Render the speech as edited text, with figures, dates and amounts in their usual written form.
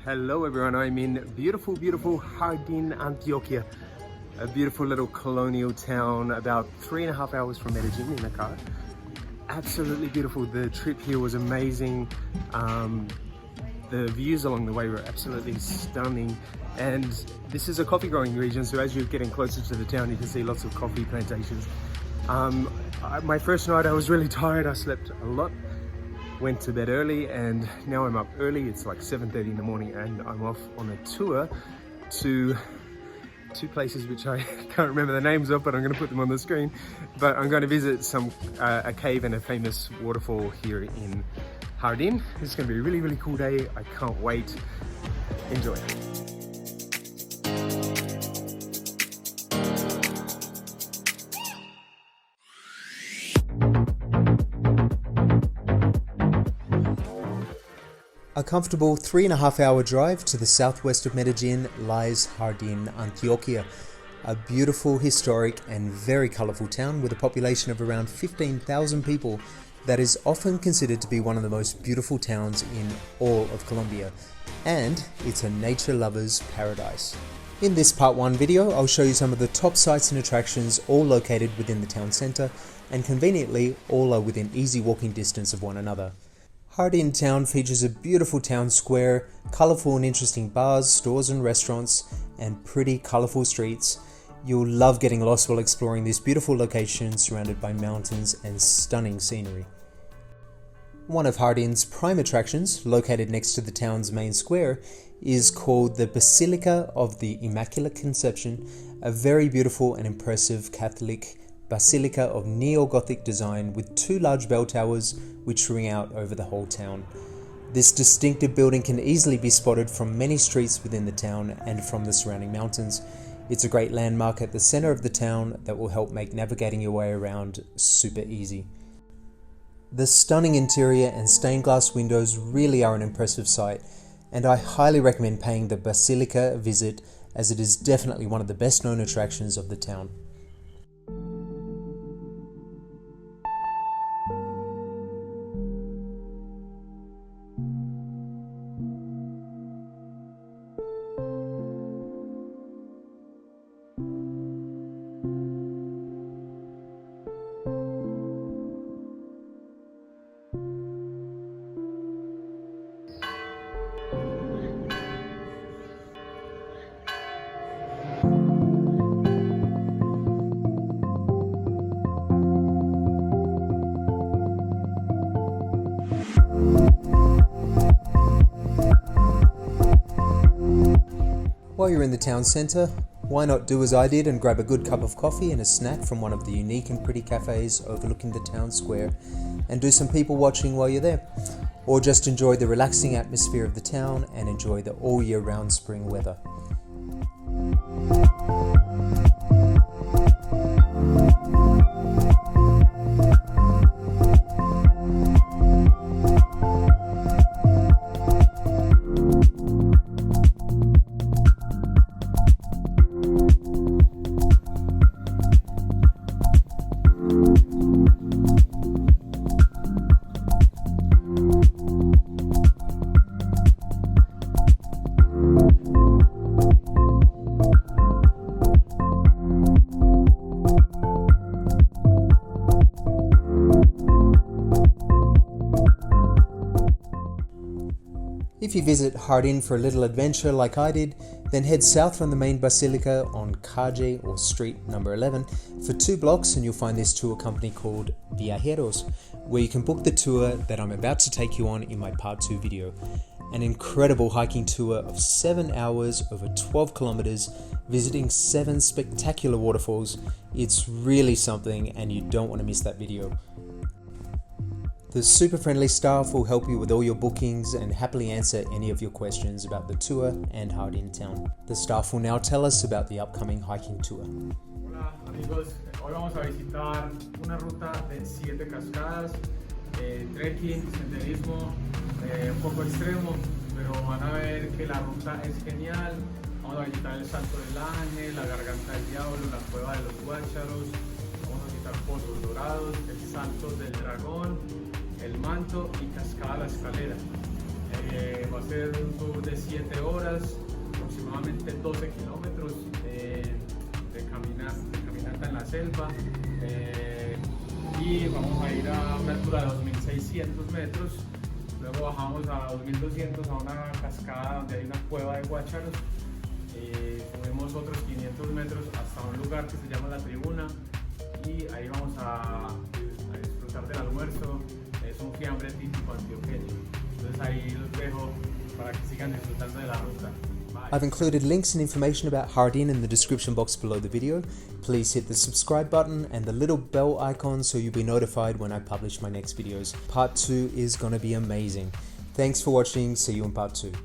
Hello everyone, I'm in beautiful Jardin, Antioquia. A beautiful little colonial town about 3.5 hours from Medellin in a car. Absolutely beautiful. The trip here was amazing. The views along the way were absolutely stunning. And this is a coffee growing region, so as you're getting closer to the town, you can see lots of coffee plantations. My first night I was really tired. I slept a lot. Went to bed early and now I'm up early. It's like 7:30 in the morning and I'm off on a tour to two places which I can't remember the names of, but I'm going to put them on the screen. But I'm going to visit a cave and a famous waterfall here in Jardin. It's going to be a really cool day. I can't wait. Enjoy. A comfortable 3.5-hour drive to the southwest of Medellin lies Jardin, Antioquia, a beautiful, historic and very colourful town with a population of around 15,000 people that is often considered to be one of the most beautiful towns in all of Colombia, and it's a nature lover's paradise. In this part 1 video, I'll show you some of the top sites and attractions, all located within the town centre, and conveniently all are within easy walking distance of one another. Jardin town features a beautiful town square, colourful and interesting bars, stores and restaurants, and pretty colourful streets. You'll love getting lost while exploring this beautiful location surrounded by mountains and stunning scenery. One of Jardin's prime attractions, located next to the town's main square, is called the Basilica of the Immaculate Conception, a very beautiful and impressive Catholic basilica of neo-Gothic design with 2 large bell towers which ring out over the whole town. This distinctive building can easily be spotted from many streets within the town and from the surrounding mountains. It's a great landmark at the center of the town that will help make navigating your way around super easy. The stunning interior and stained glass windows really are an impressive sight, and I highly recommend paying the basilica a visit, as it is definitely one of the best known attractions of the town. While you're in the town centre, why not do as I did and grab a good cup of coffee and a snack from one of the unique and pretty cafes overlooking the town square, and do some people watching while you're there, or just enjoy the relaxing atmosphere of the town and enjoy the all year round spring weather. If you visit Jardin for a little adventure like I did, then head south from the main basilica on calle or street number 11 for 2 blocks and you'll find this tour company called Viajeros, where you can book the tour that I'm about to take you on in my part 2 video. An incredible hiking tour of 7 hours over 12 kilometers, visiting 7 spectacular waterfalls. It's really something and you don't want to miss that video. The super friendly staff will help you with all your bookings and happily answer any of your questions about the tour and Jardin town. The staff will now tell us about the upcoming hiking tour. Hola amigos, hoy vamos a visitar una ruta de 7 cascadas, trekking, senderismo, un poco extremo, pero van a ver que la ruta es genial. Vamos a visitar el Salto del Ángel, la Garganta del Diablo, la Cueva de los Guácharos, vamos a visitar Pozos Dorados, el Salto del Dragón, el Manto y Cascada La Escalera. Va a ser un tour de 7 horas, aproximadamente 12 kilómetros de caminata en la selva. Y vamos a ir a una altura de 2.600 metros. Luego bajamos a 2.200 a una cascada donde hay una cueva de guácharos. Subimos otros 500 metros hasta un lugar que se llama La Tribuna y ahí vamos a disfrutar del almuerzo. Es un fiambre típico antioqueño. Entonces ahí los dejo para que sigan disfrutando de la ruta. Bye. I've included links and information about Jardin in the description box below the video. Please hit the subscribe button and the little bell icon so you'll be notified when I publish my next videos. Part 2 is gonna be amazing. Thanks for watching, see you in part 2.